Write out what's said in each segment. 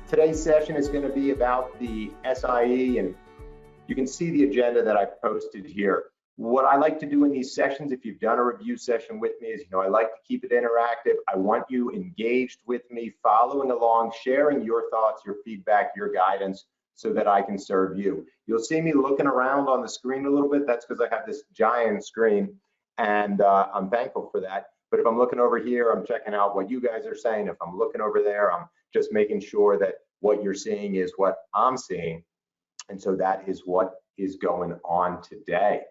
Today's session is going to be about the SIE, and you can see the agenda that I posted here. What I like to do in these sessions, if you've done a review session with me, is, I like to keep it interactive. I want you engaged with me, following along, sharing your thoughts, your feedback, your guidance, so that I can serve you. You'll see me looking around on the screen a little bit. That's because I have this giant screen, and I'm thankful for that. But if I'm looking over here, I'm checking out what you guys are saying. If I'm looking over there, I'm just making sure that what you're seeing is what I'm seeing. And so that is what is going on today.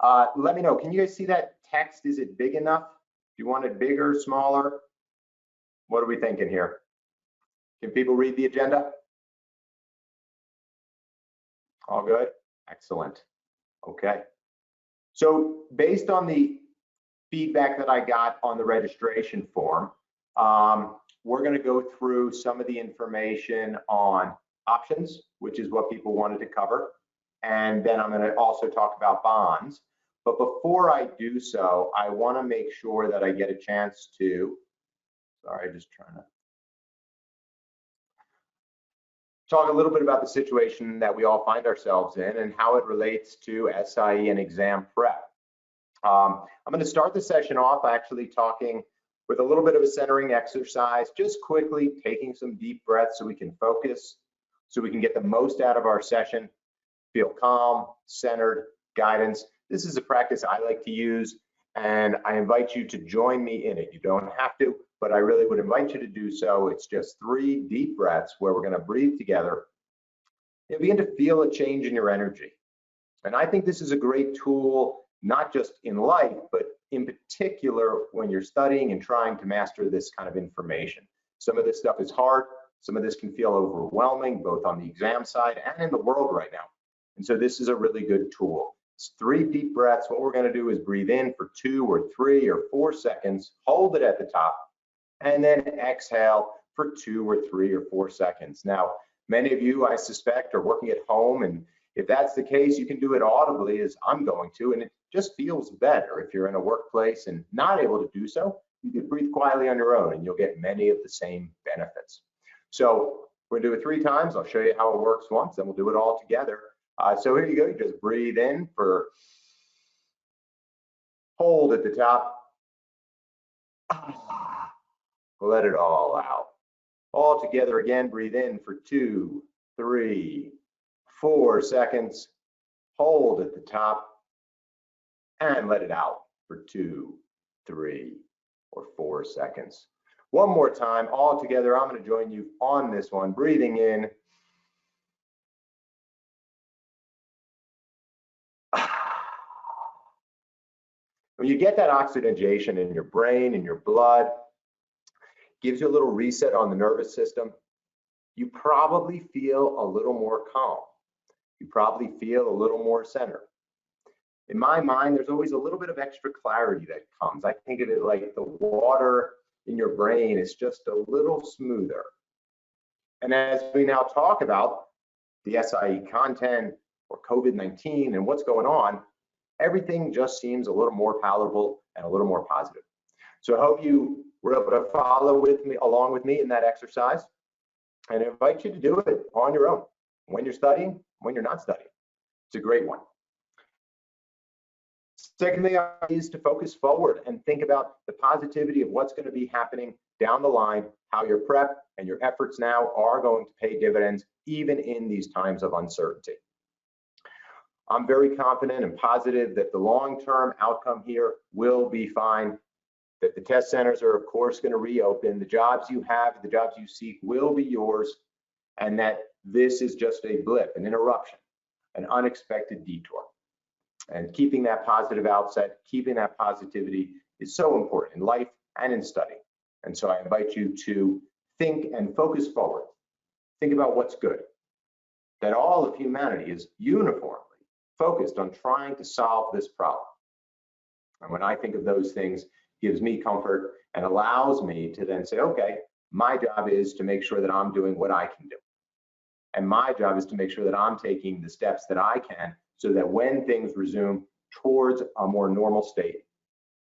Let me know, can you guys see that text? Is it big enough? Do you want it bigger, smaller? What are we thinking here? Can people read the agenda? All good? Excellent. Okay. So based on the feedback that I got on the registration form, we're going to go through some of the information on options, which is what people wanted to cover. And then I'm going to also talk about bonds. But before I do so, I want to make sure that I get a chance to, just trying to talk a little bit about the situation that we all find ourselves in and how it relates to SIE and exam prep. I'm going to start the session off actually talking with a little bit of a centering exercise, just quickly taking some deep breaths so we can focus, so we can get the most out of our session, feel calm, centered, guidance. This is a practice I like to use, and I invite you to join me in it. You don't have to, but I really would invite you to do so. It's just 3 deep breaths where we're going to breathe together and begin to feel a change in your energy. And I think this is a great tool, not just in life, but in particular when you're studying and trying to master this kind of information. Some of this stuff is hard. Some of this can feel overwhelming, both on the exam side and in the world right now. And so this is a really good tool. It's 3 deep breaths. What we're going to do is breathe in for 2 or 3 or 4 seconds, hold it at the top, and then exhale for 2 or 3 or 4 seconds. Now, many of you, I suspect, are working at home, and if that's the case, you can do it audibly as I'm going to, and it just feels better. If you're in a workplace and not able to do so, you can breathe quietly on your own, and you'll get many of the same benefits. So we're going to do it 3 times. I'll show you how it works once, then we'll do it all together. So here you go. You just breathe in for, hold at the top, let it all out. All together again, breathe in for 2, 3, 4 seconds, hold at the top, and let it out for 2, 3, or 4 seconds. One more time, all together. I'm going to join you on this one, breathing in. When you get that oxygenation in your brain, in your blood, gives you a little reset on the nervous system, you probably feel a little more calm. You probably feel a little more centered. In my mind, there's always a little bit of extra clarity that comes. I think of it like the water in your brain is just a little smoother. And as we now talk about the SIE content or COVID-19 and what's going on, everything just seems a little more palatable and a little more positive. So I hope you were able to follow with me, along with me in that exercise, and I invite you to do it on your own, when you're studying, when you're not studying. It's a great one. Secondly, is to focus forward and think about the positivity of what's going to be happening down the line, how your prep and your efforts now are going to pay dividends, even in these times of uncertainty. I'm very confident and positive that the long-term outcome here will be fine, that the test centers are, of course, going to reopen. The jobs you have, the jobs you seek will be yours, and that this is just a blip, an interruption, an unexpected detour. And keeping that positive outset, keeping that positivity is so important in life and in study. And so I invite you to think and focus forward. Think about what's good, that all of humanity is uniformly focused on trying to solve this problem. And when I think of those things, it gives me comfort and allows me to then say, okay, my job is to make sure that I'm doing what I can do. And my job is to make sure that I'm taking the steps that I can so that when things resume towards a more normal state,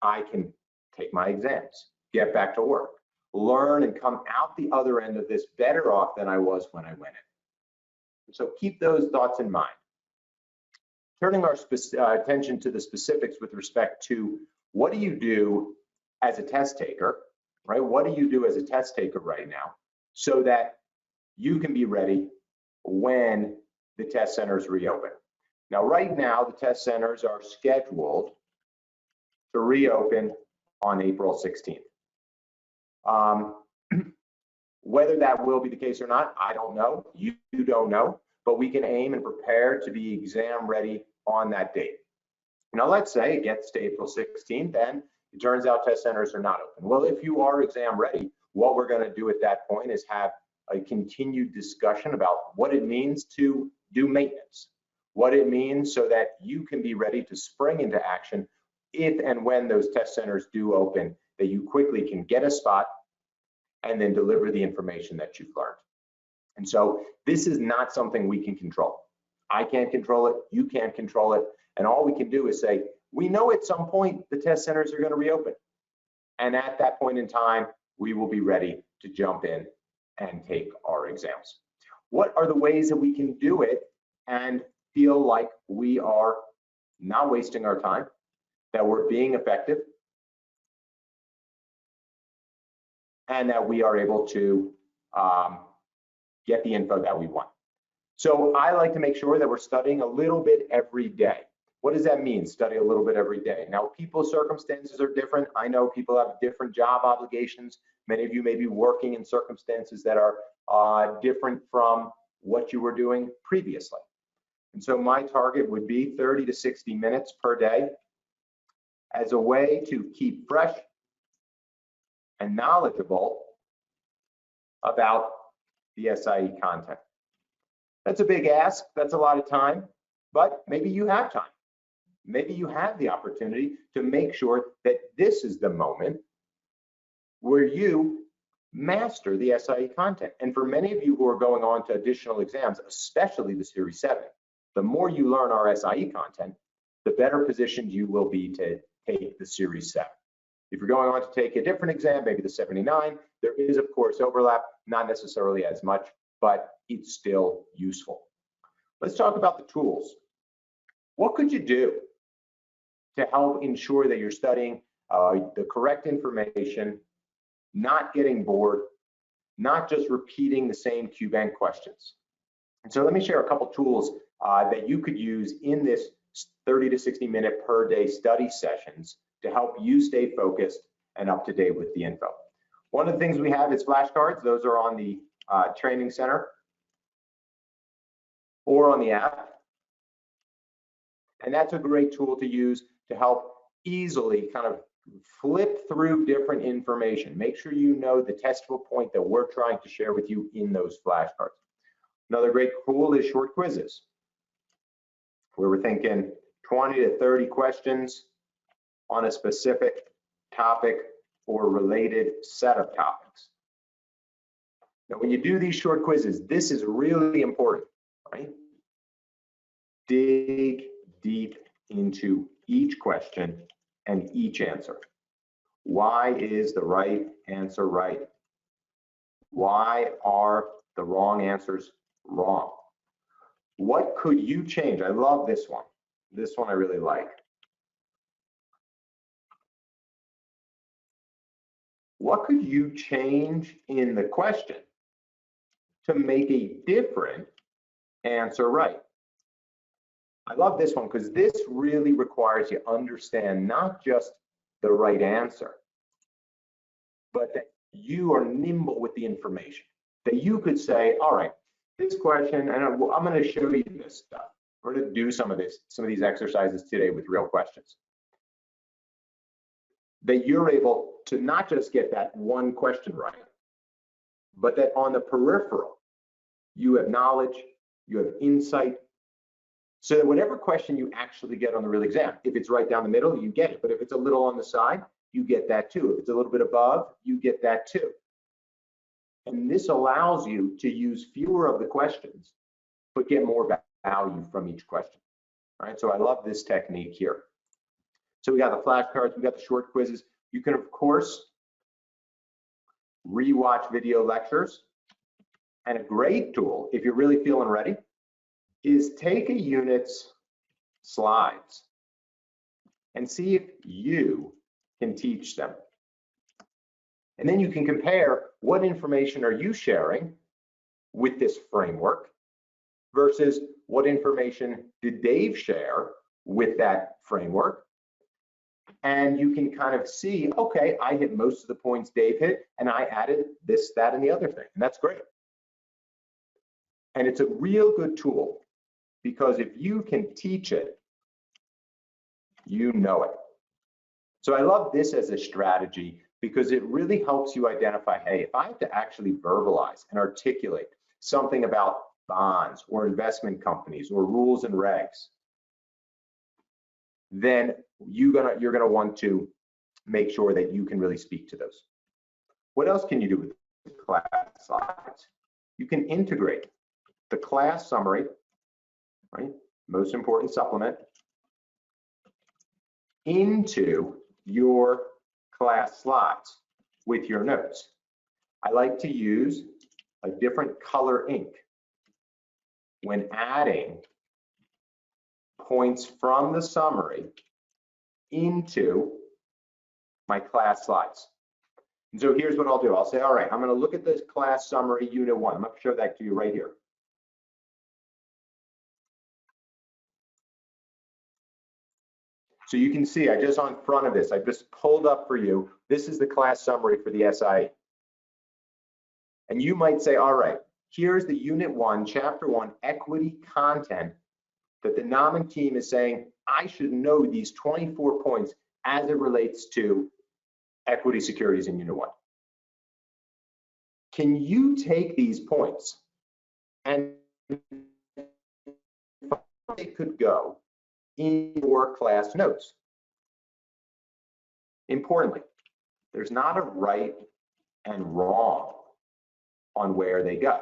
I can take my exams, get back to work, learn and come out the other end of this better off than I was when I went in. So keep those thoughts in mind. Turning our attention to the specifics with respect to what do you do as a test taker, right? What do you do as a test taker right now so that you can be ready when the test centers reopen? Now, right now, the test centers are scheduled to reopen on April 16th. Whether that will be the case or not, I don't know. You don't know, but we can aim and prepare to be exam ready on that date. Now, let's say it gets to April 16th and it turns out test centers are not open. Well, if you are exam ready, what we're going to do at that point is have a continued discussion about what it means to do maintenance, what it means so that you can be ready to spring into action if and when those test centers do open, that you quickly can get a spot and then deliver the information that you've learned. And so this is not something we can control. I can't control it, you can't control it, and all we can do is say, we know at some point the test centers are going to reopen. And at that point in time, we will be ready to jump in and take our exams. What are the ways that we can do it and feel like we are not wasting our time, that we're being effective, and that we are able to get the info that we want? So I like to make sure that we're studying a little bit every day. What does that mean, study a little bit every day? Now, people's circumstances are different. I know people have different job obligations. Many of you may be working in circumstances that are different from what you were doing previously. And so my target would be 30 to 60 minutes per day as a way to keep fresh and knowledgeable about the SIE content. That's a big ask, that's a lot of time, but maybe you have time. Maybe you have the opportunity to make sure that this is the moment where you master the SIE content. And for many of you who are going on to additional exams, especially the Series 7, the more you learn our SIE content, the better positioned you will be to take the Series 7. If you're going on to take a different exam, maybe the 79, there is, of course, overlap, not necessarily as much, but it's still useful. Let's talk about the tools. What could you do to help ensure that you're studying the correct information, not getting bored, not just repeating the same Q bank questions? And so let me share a couple tools that you could use in this 30 to 60 minute per day study sessions to help you stay focused and up to date with the info. One of the things we have is flashcards. Those are on the training center or on the app. And that's a great tool to use to help easily kind of flip through different information. Make sure you know the testable point that we're trying to share with you in those flashcards. Another great tool is short quizzes, where we're thinking 20 to 30 questions on a specific topic or related set of topics. Now, when you do these short quizzes, this is really important, right? Dig deep into each question and each answer. Why is the right answer right? Why are the wrong answers wrong? What could you change? I love this one. This one I really like. What could you change in the question to make a different answer right? I love this one because this really requires you to understand not just the right answer, but that you are nimble with the information. That you could say, all right, this question, and I'm going to show you this stuff. We're going to do some of these exercises today with real questions. That you're able to not just get that one question right, but that on the peripheral, you have knowledge, you have insight, so that whatever question you actually get on the real exam, if it's right down the middle, you get it. But if it's a little on the side, you get that too. If it's a little bit above, you get that too. And this allows you to use fewer of the questions, but get more value from each question. All right, so I love this technique here. So we got the flashcards, we got the short quizzes. You can, of course, rewatch video lectures. And a great tool, if you're really feeling ready, is take a unit's slides and see if you can teach them. And then you can compare what information are you sharing with this framework versus what information did Dave share with that framework. And you can kind of see, okay, I hit most of the points Dave hit, and I added this, that, and the other thing, and that's great. And it's a real good tool because if you can teach it, you know it. So I love this as a strategy because it really helps you identify, hey, if I have to actually verbalize and articulate something about bonds or investment companies or rules and regs, then you're gonna want to make sure that you can really speak to those. What else can you do with the class slides? You can integrate the class summary, right? Most important supplement, into your class slides with your notes. I like to use a different color ink when adding points from the summary into my class slides. And so here's what I'll do. I'll say, all right, I'm going to look at this class summary unit 1. I'm going to show that to you right here. So you can see, I just on front of this, I just pulled up for you. This is the class summary for the SIE. And you might say, all right, here's the unit 1, chapter 1, equity content that the Knopman team is saying, I should know these 24 points as it relates to equity securities in unit 1. Can you take these points and it could go in your class notes? Importantly, there's not a right and wrong on where they go.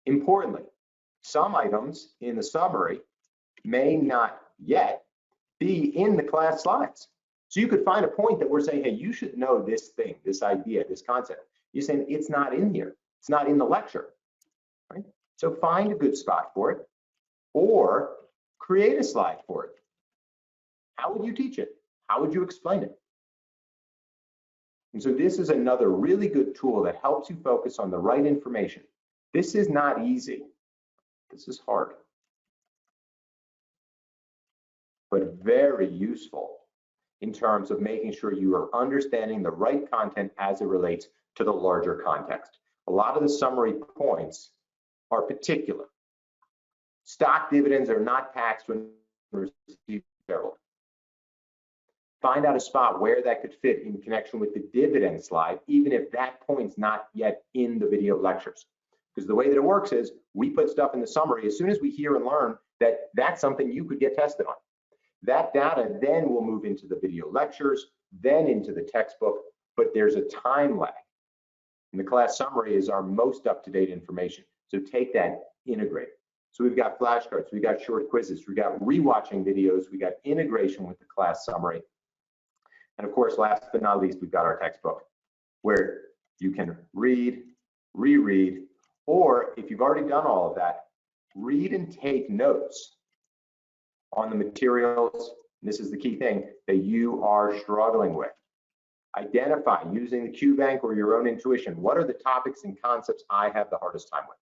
Importantly, some items in the summary may not yet be in the class slides. So you could find a point that we're saying, hey, you should know this thing, this idea, this concept. You're saying it's not in here. It's not in the lecture, right? So find a good spot for it or create a slide for it. How would you teach it? How would you explain it? And so this is another really good tool that helps you focus on the right information. This is not easy. This is hard, but very useful in terms of making sure you are understanding the right content as it relates to the larger context. A lot of the summary points are particular. Stock dividends are not taxed when received shareholder. Find out a spot where that could fit in connection with the dividend slide, even if that point's not yet in the video lectures. Because the way that it works is we put stuff in the summary as soon as we hear and learn that that's something you could get tested on. That data then will move into the video lectures, then into the textbook, but there's a time lag. And the class summary is our most up-to-date information. So take that, integrate. So we've got flashcards, we've got short quizzes, we've got rewatching videos, we got integration with the class summary. And of course, last but not least, we've got our textbook where you can read, reread, or if you've already done all of that, read and take notes on the materials. This is the key thing that you are struggling with. Identify using the Q bank or your own intuition. What are the topics and concepts I have the hardest time with?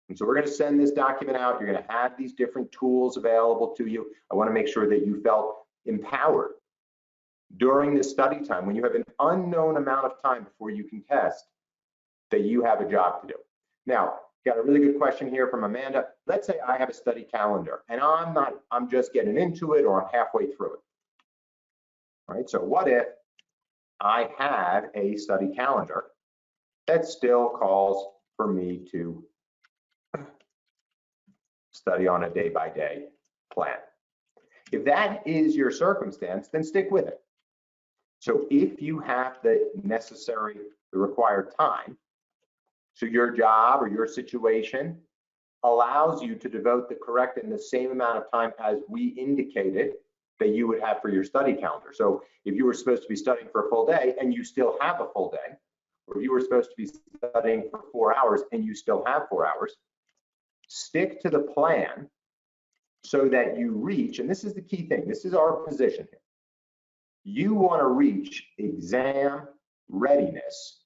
And so we're going to send this document out. You're going to have these different tools available to you. I want to make sure that you felt empowered during this study time when you have an unknown amount of time before you can test, that you have a job to do. Now, got a really good question here from Amanda. Let's say I have a study calendar and I'm just getting into it or I'm halfway through it. All right, so what if I had a study calendar that still calls for me to study on a day-by-day plan? If that is your circumstance, then stick with it. So if you have the required time, so your job or your situation allows you to devote the correct and the same amount of time as we indicated, that you would have for your study calendar. So if you were supposed to be studying for a full day and you still have a full day, or if you were supposed to be studying for 4 hours and you still have 4 hours, stick to the plan so that you reach, and this is the key thing, this is our position here. You want to reach exam readiness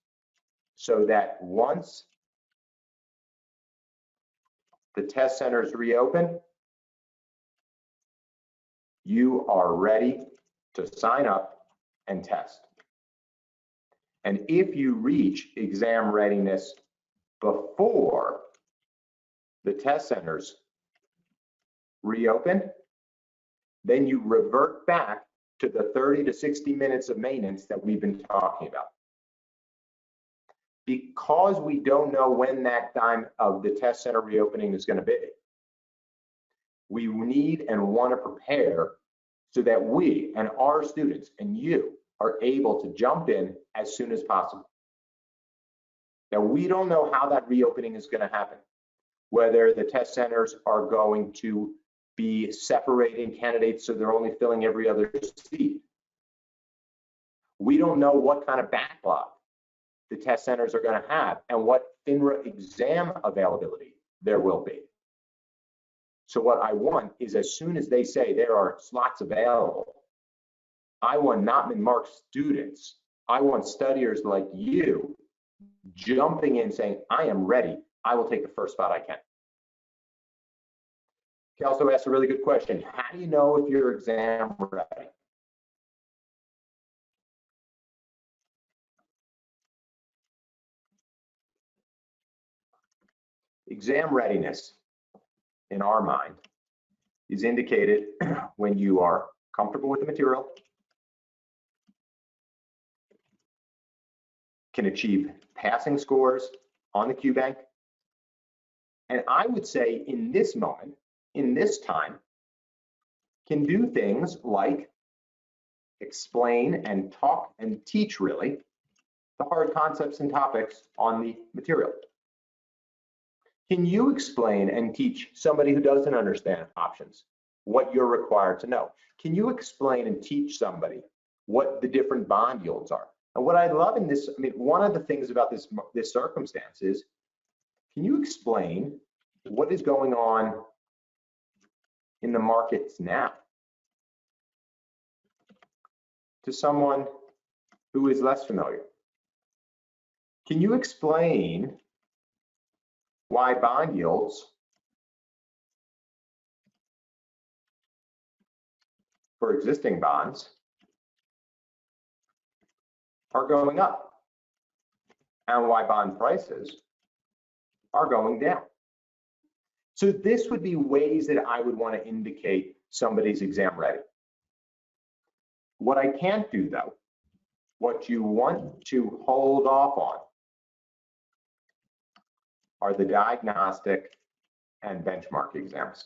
so that once the test centers reopen, you are ready to sign up and test. And if you reach exam readiness before the test centers reopen, then you revert back to the 30 to 60 minutes of maintenance that we've been talking about. Because we don't know when that time of the test center reopening is going to be, we need and want to prepare so that we and our students and you are able to jump in as soon as possible. Now, we don't know how that reopening is going to happen, whether the test centers are going to be separating candidates so they're only filling every other seat. We don't know what kind of backlog the test centers are going to have and what FINRA exam availability there will be. So what I want is, as soon as they say there are slots available, I want Knopman Marks students, I want studiers like you jumping in saying, I am ready, I will take the first spot I can. He also asked a really good question. How do you know if you're exam ready? Exam readiness, in our mind, is indicated when you are comfortable with the material, can achieve passing scores on the QBank, and I would say in this moment, in this time, can do things like explain and talk and teach really the hard concepts and topics on the material. Can you explain and teach somebody who doesn't understand options what you're required to know? Can you explain and teach somebody what the different bond yields are? And what I love in this, I mean, one of the things about this circumstance is, can you explain what is going on in the markets now to someone who is less familiar? Can you explain why bond yields for existing bonds are going up and why bond prices are going down? So this would be ways that I would want to indicate somebody's exam ready. What I can't do though, what you want to hold off on are the diagnostic and benchmark exams.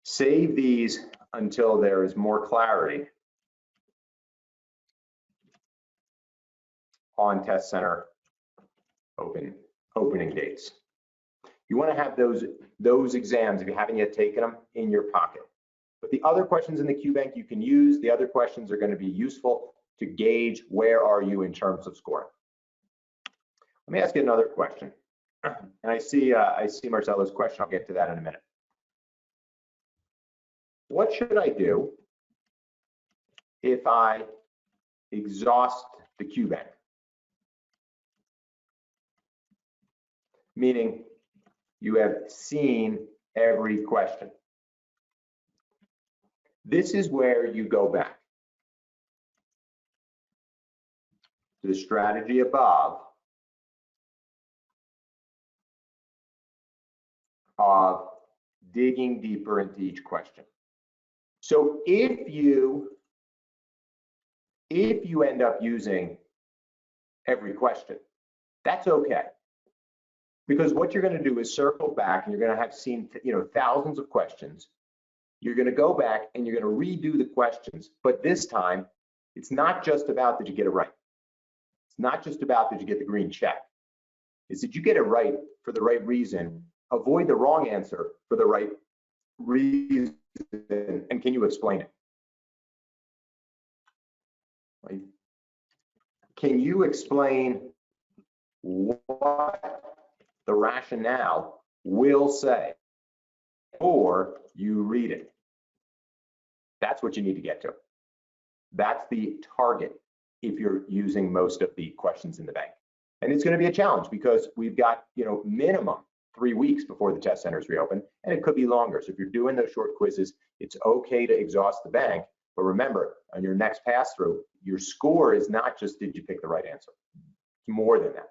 Save these until there is more clarity on test center opening dates. You want to have those exams, if you haven't yet taken them, in your pocket. But the other questions in the QBank you can use. The other questions are going to be useful to gauge where are you in terms of scoring. Let me ask you another question. And I see Marcelo's question. I'll get to that in a minute. What should I do if I exhaust the QBank? Meaning you have seen every question. This is where you go back to the strategy above of digging deeper into each question. So if you end up using every question, that's okay. Because what you're going to do is circle back, and you're going to have seen, thousands of questions. You're going to go back and you're going to redo the questions, but this time it's not just about did you get it right. It's not just about did you get the green check. It's did you get it right for the right reason, avoid the wrong answer for the right reason, and can you explain it? Right? Can you explain what the rationale will say or you read it? That's what you need to get to. That's the target if you're using most of the questions in the bank. And it's going to be a challenge because we've got, minimum 3 weeks before the test centers reopen, and it could be longer. So if you're doing those short quizzes, it's okay to exhaust the bank. But remember, on your next pass through, your score is not just did you pick the right answer. It's more than that.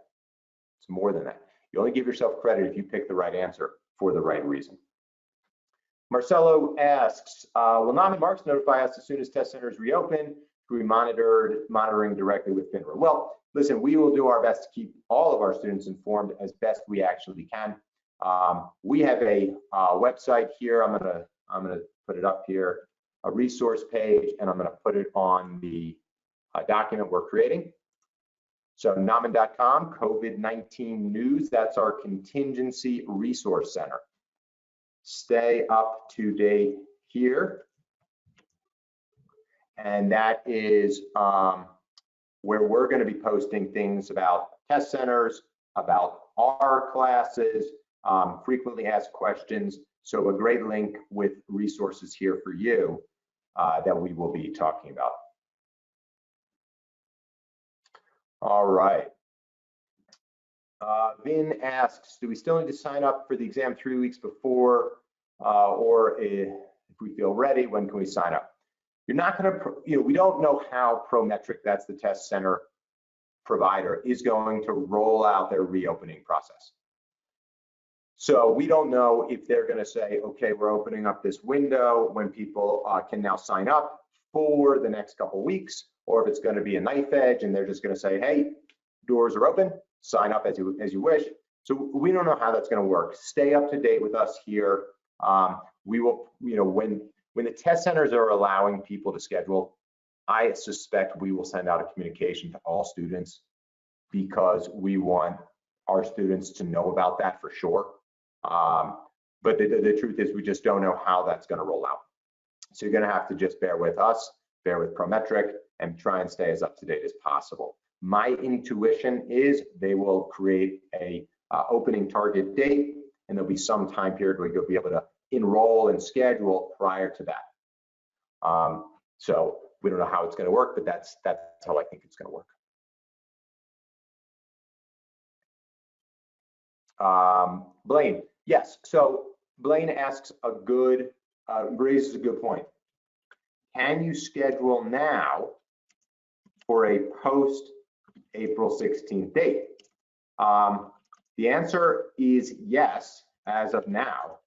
It's more than that. You only give yourself credit if you pick the right answer for the right reason. Marcelo asks, will Knopman Marks notify us as soon as test centers reopen? Will we monitoring directly with FINRA? Well, listen, we will do our best to keep all of our students informed as best we actually can. We have a website here. I'm gonna put it up here, a resource page, and I'm gonna put it on the document we're creating. So Knopman.com, COVID-19 news, that's our contingency resource center. Stay up to date here. And that is where we're going to be posting things about test centers, about our classes, frequently asked questions. So a great link with resources here for you that we will be talking about. All right. Vin asks, do we still need to sign up for the exam 3 weeks before, or if we feel ready, when can we sign up? You're not going to, we don't know how Prometric, that's the test center provider, is going to roll out their reopening process. So we don't know if they're going to say, okay, we're opening up this window when people can now sign up for the next couple weeks, or if it's going to be a knife edge and they're just going to say, hey, doors are open, sign up as you wish. So we don't know how that's going to work. Stay up to date with us here. We will, when the test centers are allowing people to schedule, I suspect we will send out a communication to all students because we want our students to know about that for sure. But the truth is we just don't know how that's going to roll out. So you're going to have to just bear with us, bear with Prometric, and try and stay as up to date as possible. My intuition is they will create a opening target date, and there'll be some time period where you'll be able to enroll and schedule prior to that. So we don't know how it's going to work, but that's how I think it's going to work. Blaine, yes. So Blaine asks raises a good point. Can you schedule now for a post-April 16th date? The answer is yes, as of now.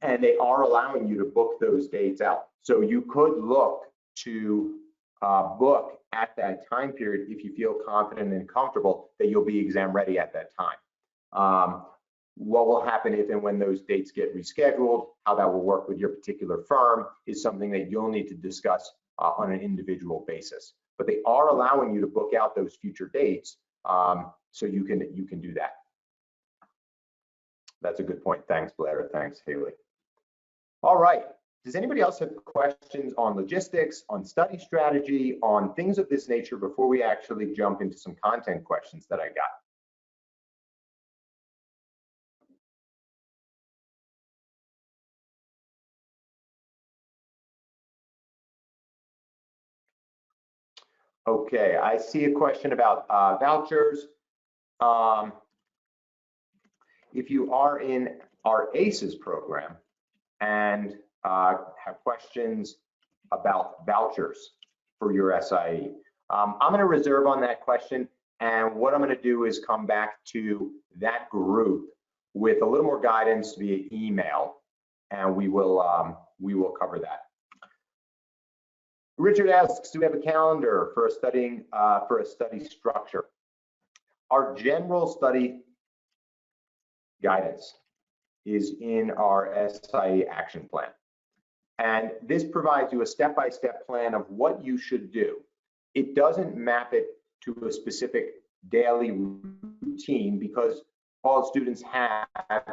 And they are allowing you to book those dates out. So you could look to book at that time period if you feel confident and comfortable that you'll be exam ready at that time. What will happen if and when those dates get rescheduled, how that will work with your particular firm is something that you'll need to discuss on an individual basis. But they are allowing you to book out those future dates, so you can do that. That's a good point. Thanks, Blair. Thanks, Haley. All right. Does anybody else have questions on logistics, on study strategy, on things of this nature before we actually jump into some content questions that I got? Okay, I see a question about vouchers. If you are in our ACES program and have questions about vouchers for your SIE, I'm going to reserve on that question. And what I'm going to do is come back to that group with a little more guidance via email, and we will cover that. Richard asks, do we have a calendar for a study structure? Our general study guidance is in our SIE action plan. And this provides you a step-by-step plan of what you should do. It doesn't map it to a specific daily routine because all students have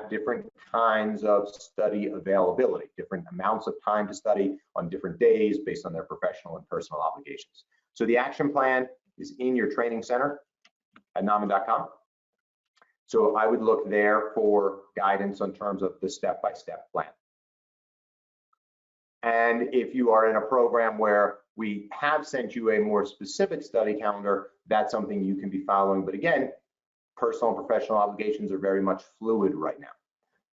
different kinds of study availability, different amounts of time to study on different days based on their professional and personal obligations. So the action plan is in your training center at Knopman.com. So I would look there for guidance in terms of the step-by-step plan. And if you are in a program where we have sent you a more specific study calendar, that's something you can be following. But again, personal and professional obligations are very much fluid right now.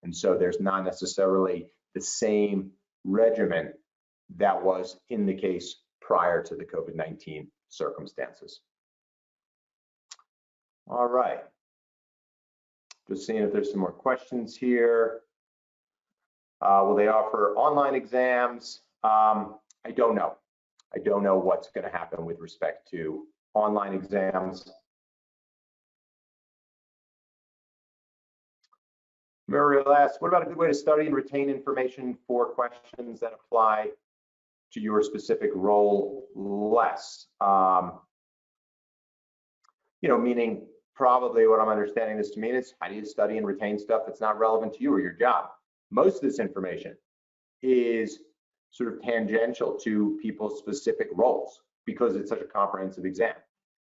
And so there's not necessarily the same regimen that was in the case prior to the COVID-19 circumstances. All right. Just seeing if there's some more questions here. Will they offer online exams? I don't know. I don't know what's going to happen with respect to online exams. Muriel asks, what about a good way to study and retain information for questions that apply to your specific role less? Meaning probably what I'm understanding this to mean is, how do you study and retain stuff that's not relevant to you or your job? Most of this information is sort of tangential to people's specific roles because it's such a comprehensive exam.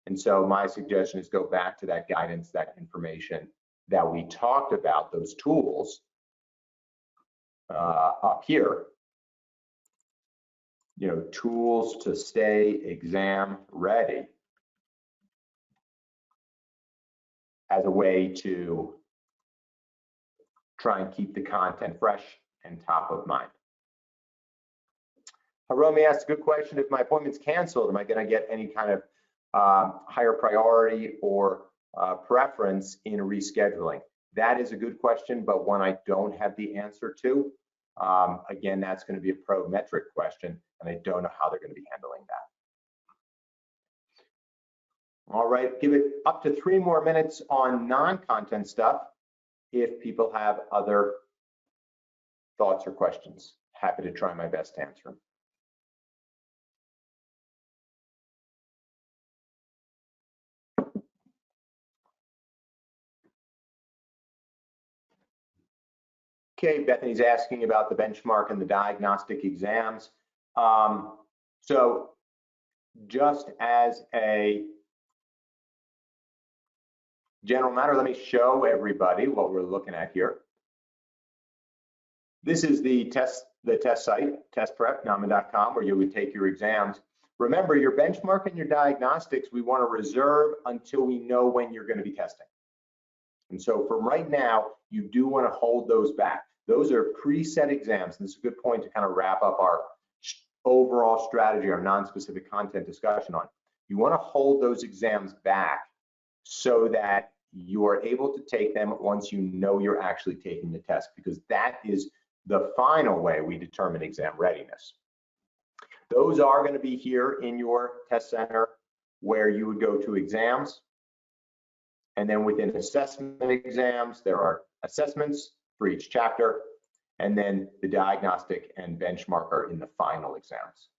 And so my suggestion is go back to that guidance, that information that we talked about, those tools up here, tools to stay exam ready, as a way to try and keep the content fresh and top of mind. Hiromi asked a good question. If my appointment's canceled, am I going to get any kind of higher priority or preference in rescheduling? That is a good question, but one I don't have the answer to. Again, that's going to be a prometric question, and I don't know how they're going to be handling that. All right, give it up to 3 more minutes on non-content stuff if people have other thoughts or questions. Happy to try my best to answer them. Okay, Bethany's asking about the benchmark and the diagnostic exams. So just as a general matter, let me show everybody what we're looking at here. This is the test site, test prep, Knopman.com, where you would take your exams. Remember, your benchmark and your diagnostics, we want to reserve until we know when you're going to be testing. And so from right now, you do want to hold those back. Those are preset exams. And this is a good point to kind of wrap up our overall strategy, our non-specific content discussion on. You want to hold those exams back so that you are able to take them once you know you're actually taking the test, because that is the final way we determine exam readiness. Those are going to be here in your test center where you would go to exams. And then within assessment exams, there are assessments for each chapter. And then the diagnostic and benchmark are in the final exams.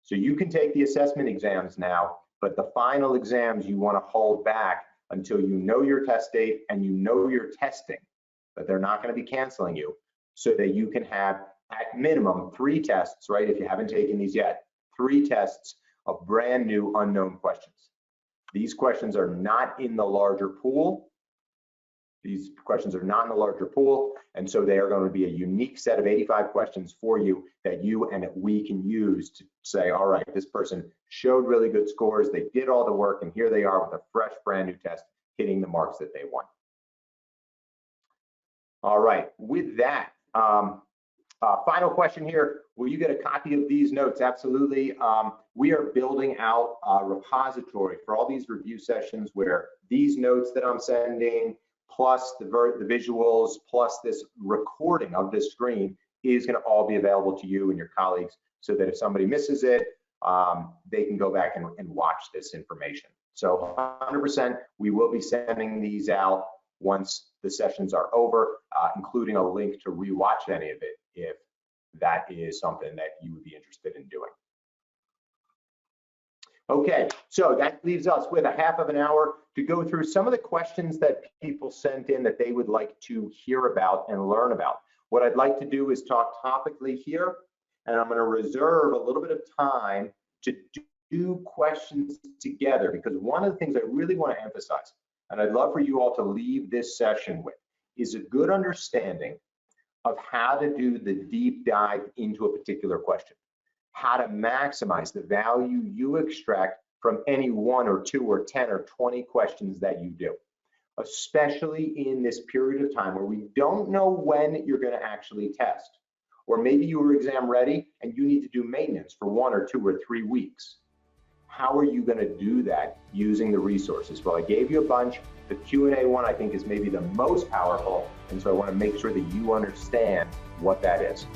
So you can take the assessment exams now, but the final exams you want to hold back until you know your test date and you know you're testing, but they're not going to be canceling you, so that you can have at minimum 3 tests, right? If you haven't taken these yet, 3 tests of brand new unknown questions. These questions are not in the larger pool. These questions are not in the larger pool, and so they are going to be a unique set of 85 questions for you that you and we can use to say, all right, this person showed really good scores, they did all the work, and here they are with a fresh, brand new test hitting the marks that they want. All right, with that, final question here. Will you get a copy of these notes? Absolutely. We are building out a repository for all these review sessions where these notes that I'm sending, plus the visuals, plus this recording of this screen is going to all be available to you and your colleagues, so that if somebody misses it, they can go back and watch this information. So 100%, we will be sending these out once the sessions are over, including a link to rewatch any of it if that is something that you would be interested in doing. Okay, so that leaves us with a half of an hour to go through some of the questions that people sent in that they would like to hear about and learn about. What I'd like to do is talk topically here, and I'm going to reserve a little bit of time to do questions together, because one of the things I really want to emphasize, and I'd love for you all to leave this session with, is a good understanding of how to do the deep dive into a particular question, how to maximize the value you extract from any 1 or 2 or 10 or 20 questions that you do, especially in this period of time where we don't know when you're going to actually test. Or maybe you were exam ready and you need to do maintenance for 1 or 2 or 3 weeks. How are you going to do that using the resources? Well, I gave you a bunch. The Q&A one I think is maybe the most powerful, and so I want to make sure that you understand what that is.